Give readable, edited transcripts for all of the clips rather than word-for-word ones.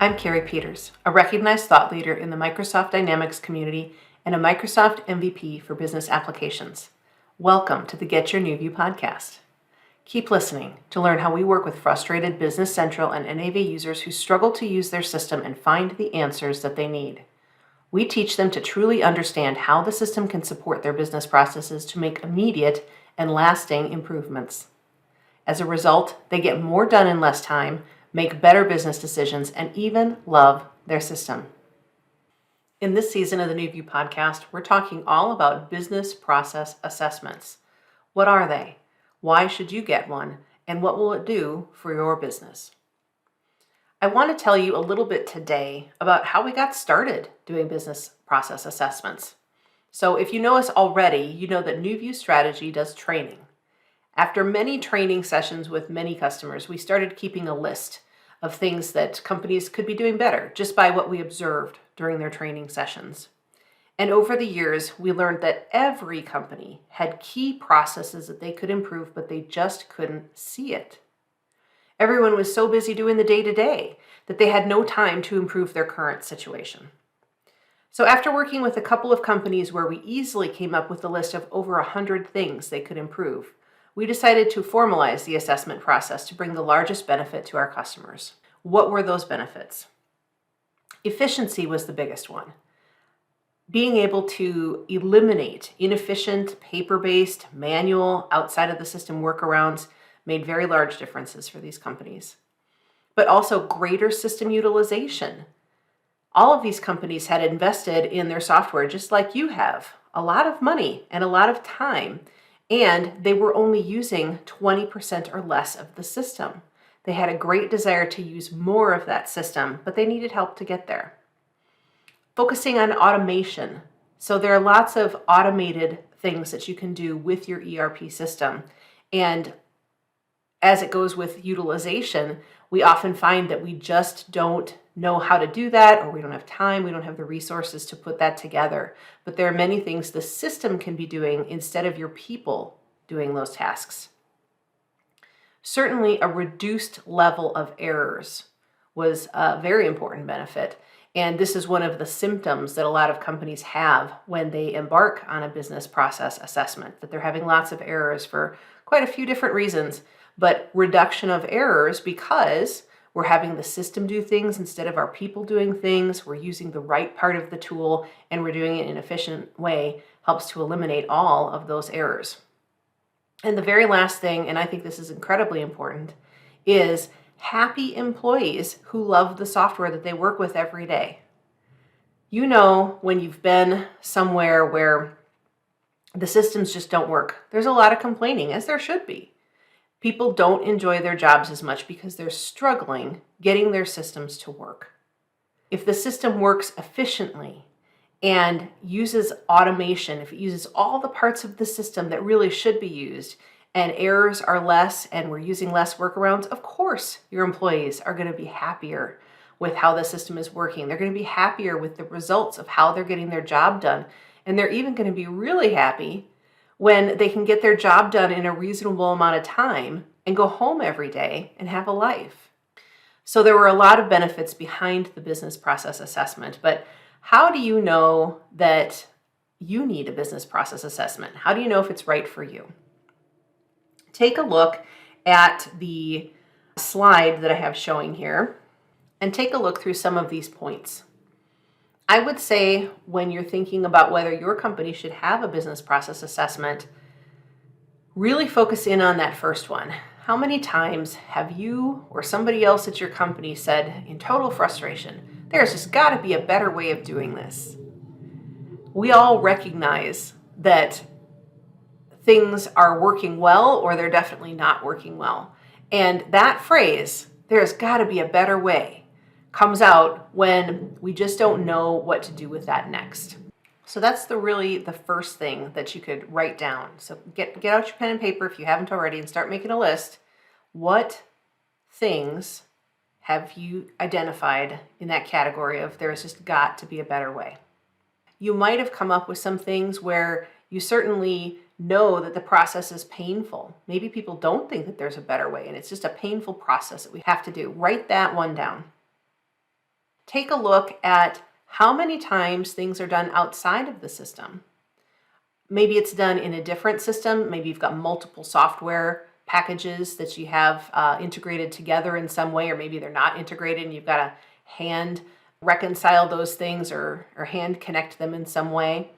I'm Carrie Peters, a recognized thought leader in the Microsoft Dynamics community and a Microsoft MVP for business applications. Welcome to the Get Your New View podcast. Keep listening to learn how we work with frustrated Business Central and NAV users who struggle to use their system and find the answers that they need. We teach them to truly understand how the system can support their business processes to make immediate and lasting improvements. As a result, they get more done in less time, make better business decisions, and even love their system. In this season of the New View podcast, we're talking all about business process assessments. What are they? Why should you get one? And what will it do for your business? I want to tell you a little bit today about how we got started doing business process assessments. So if you know us already, you know that New View Strategy does training. After many training sessions with many customers, we started keeping a list of things that companies could be doing better just by what we observed during their training sessions. And over the years, we learned that every company had key processes that they could improve, but they just couldn't see it. Everyone was so busy doing the day-to-day that they had no time to improve their current situation. So after working with a couple of companies where we easily came up with a list of over 100 things they could improve, we decided to formalize the assessment process to bring the largest benefit to our customers. What were those benefits? Efficiency was the biggest one. Being able to eliminate inefficient, paper-based, manual, outside of the system workarounds made very large differences for these companies. But also greater system utilization. All of these companies had invested in their software just like you have, a lot of money and a lot of time, and they were only using 20% or less of the system. They had a great desire to use more of that system, but they needed help to get there. Focusing on automation. So there are lots of automated things that you can do with your ERP system. And as it goes with utilization, we often find that we just don't know how to do that, or we don't have time, we don't have the resources to put that together. But there are many things the system can be doing instead of your people doing those tasks. Certainly, a reduced level of errors was a very important benefit. And this is one of the symptoms that a lot of companies have when they embark on a business process assessment, that they're having lots of errors for quite a few different reasons, but reduction of errors because we're having the system do things instead of our people doing things, we're using the right part of the tool, and we're doing it in an efficient way helps to eliminate all of those errors. And the very last thing, and I think this is incredibly important, is happy employees who love the software that they work with every day. You know, when you've been somewhere where the systems just don't work, there's a lot of complaining, as there should be. People don't enjoy their jobs as much because they're struggling getting their systems to work. If the system works efficiently and uses automation, if it uses all the parts of the system that really should be used, and errors are less and we're using less workarounds, of course your employees are going to be happier with how the system is working. They're going to be happier with the results of how they're getting their job done. And they're even going to be really happy when they can get their job done in a reasonable amount of time and go home every day and have a life. So there were a lot of benefits behind the business process assessment, but how do you know that you need a business process assessment? How do you know if it's right for you? Take a look at the slide that I have showing here and take a look through some of these points. I would say when you're thinking about whether your company should have a business process assessment, really focus in on that first one. How many times have you or somebody else at your company said in total frustration, there's just got to be a better way of doing this? We all recognize that things are working well or they're definitely not working well. And that phrase, there's got to be a better way, comes out when we just don't know what to do with that next. So that's really the first thing that you could write down. So get out your pen and paper if you haven't already and start making a list. What things have you identified in that category of there's just got to be a better way? You might have come up with some things where you certainly know that the process is painful. Maybe people don't think that there's a better way and it's just a painful process that we have to do. Write that one down. take a look at how many times things are done outside of the system. Maybe it's done in a different system. Maybe you've got multiple software packages that you have integrated together in some way, or maybe they're not integrated and you've got to hand reconcile those things or hand connect them in some way.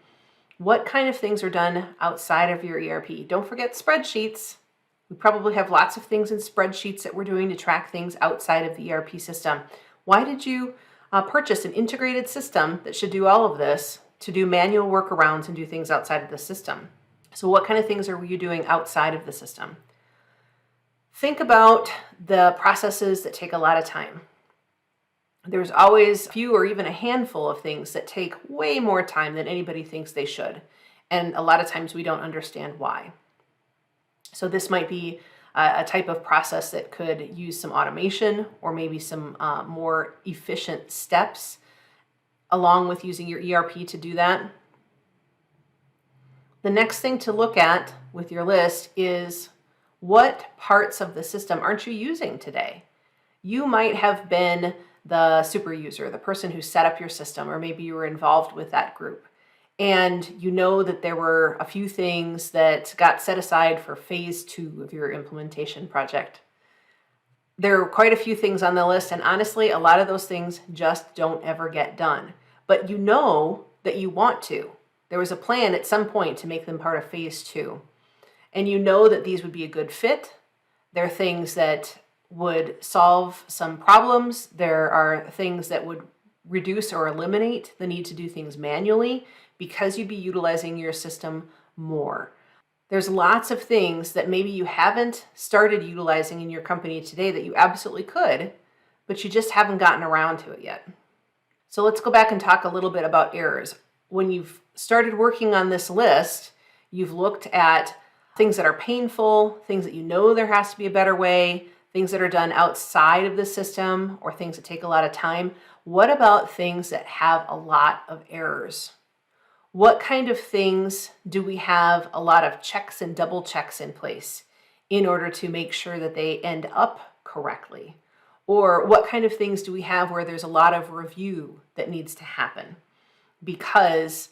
What kind of things are done outside of your ERP? Don't forget spreadsheets. We probably have lots of things in spreadsheets that we're doing to track things outside of the ERP system. Why did you purchase an integrated system that should do all of this to do manual workarounds and do things outside of the system? So what kind of things are you doing outside of the system? Think about the processes that take a lot of time. There's always a few or even a handful of things that take way more time than anybody thinks they should. And a lot of times we don't understand why. So this might be a type of process that could use some automation or maybe some more efficient steps along with using your ERP to do that. The next thing to look at with your list is what parts of the system aren't you using today? You might have been the super user, the person who set up your system, or maybe you were involved with that group. And you know that there were a few things that got set aside for phase 2 of your implementation project. There are quite a few things on the list, and honestly, a lot of those things just don't ever get done. But you know that you want to. There was a plan at some point to make them part of phase 2. And you know that these would be a good fit. They're things that would solve some problems. There are things that would reduce or eliminate the need to do things manually because you'd be utilizing your system more. There's lots of things that maybe you haven't started utilizing in your company today that you absolutely could, but you just haven't gotten around to it yet. So let's go back and talk a little bit about errors. When you've started working on this list, you've looked at things that are painful, things that you know there has to be a better way, things that are done outside of the system, or things that take a lot of time. What about things that have a lot of errors? What kind of things do we have a lot of checks and double checks in place in order to make sure that they end up correctly? Or what kind of things do we have where there's a lot of review that needs to happen because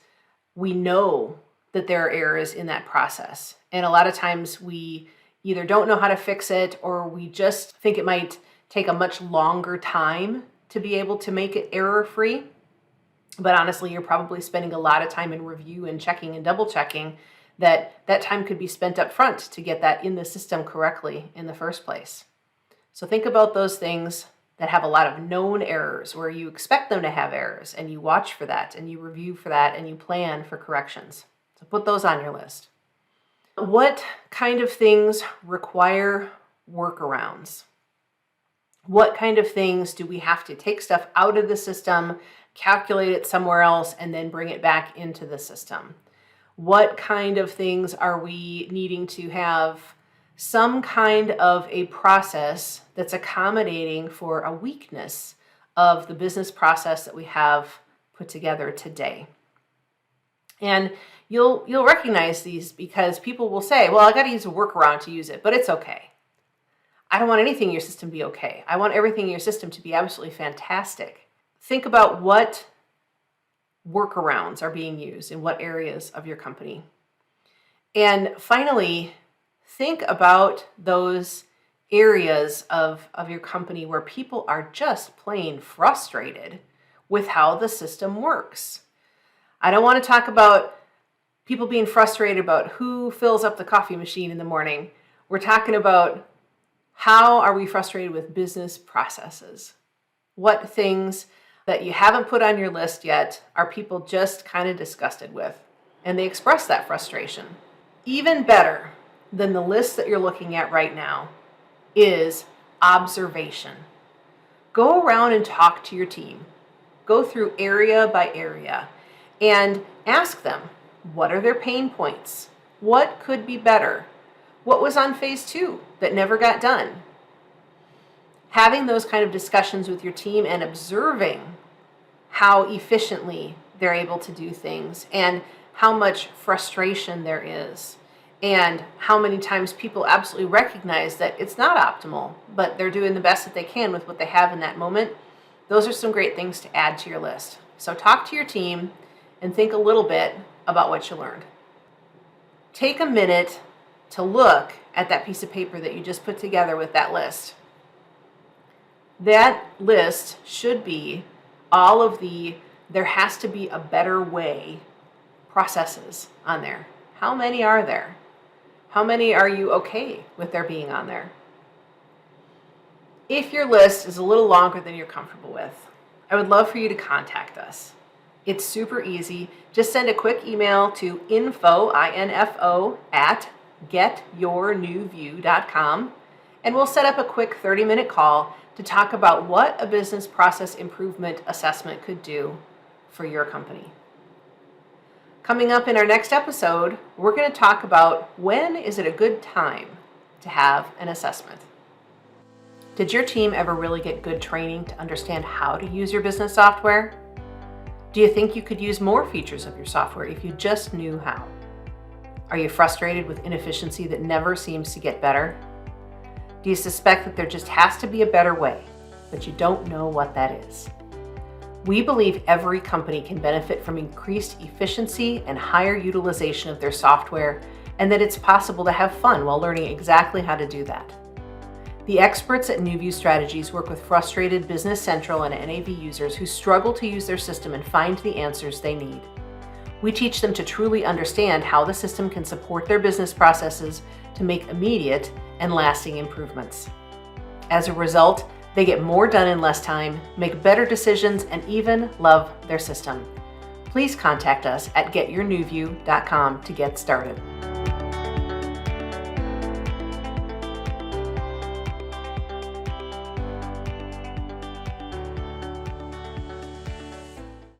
we know that there are errors in that process? And a lot of times we either don't know how to fix it or we just think it might take a much longer time to be able to make it error-free. But honestly, you're probably spending a lot of time in review and checking and double checking that time could be spent up front to get that in the system correctly in the first place. So think about those things that have a lot of known errors where you expect them to have errors and you watch for that and you review for that and you plan for corrections. So put those on your list. What kind of things require workarounds? What kind of things do we have to take stuff out of the system, calculate it somewhere else, and then bring it back into the system? What kind of things are we needing to have some kind of a process that's accommodating for a weakness of the business process that we have put together today? And you'll recognize these because people will say, well, I got to use a workaround to use it, but it's okay. I don't want anything in your system to be okay. I want everything in your system to be absolutely fantastic. Think about what workarounds are being used in what areas of your company. And finally, think about those areas of your company where people are just plain frustrated with how the system works. I don't want to talk about people being frustrated about who fills up the coffee machine in the morning. We're talking about how are we frustrated with business processes? What things that you haven't put on your list yet are people just kind of disgusted with? And they express that frustration. Even better than the list that you're looking at right now is observation. Go around and talk to your team. Go through area by area and ask them, what are their pain points? What could be better? What was on phase 2 that never got done? Having those kind of discussions with your team and observing how efficiently they're able to do things and how much frustration there is and how many times people absolutely recognize that it's not optimal, but they're doing the best that they can with what they have in that moment. Those are some great things to add to your list. So talk to your team and think a little bit about what you learned. Take a minute to look at that piece of paper that you just put together with that list. That list should be all of the "there has to be a better way" processes on there. How many are there? How many are you okay with there being on there? If your list is a little longer than you're comfortable with, I would love for you to contact us. It's super easy. Just send a quick email to info at getyournewview.com, and we'll set up a quick 30-minute call to talk about what a business process improvement assessment could do for your company. Coming up in our next episode, we're going to talk about when is it a good time to have an assessment. Did your team ever really get good training to understand how to use your business software? Do you think you could use more features of your software if you just knew how? Are you frustrated with inefficiency that never seems to get better? Do you suspect that there just has to be a better way, but you don't know what that is? We believe every company can benefit from increased efficiency and higher utilization of their software, and that it's possible to have fun while learning exactly how to do that. The experts at NewView Strategies work with frustrated Business Central and NAV users who struggle to use their system and find the answers they need. We teach them to truly understand how the system can support their business processes to make immediate and lasting improvements. As a result, they get more done in less time, make better decisions, and even love their system. Please contact us at getyournewview.com to get started.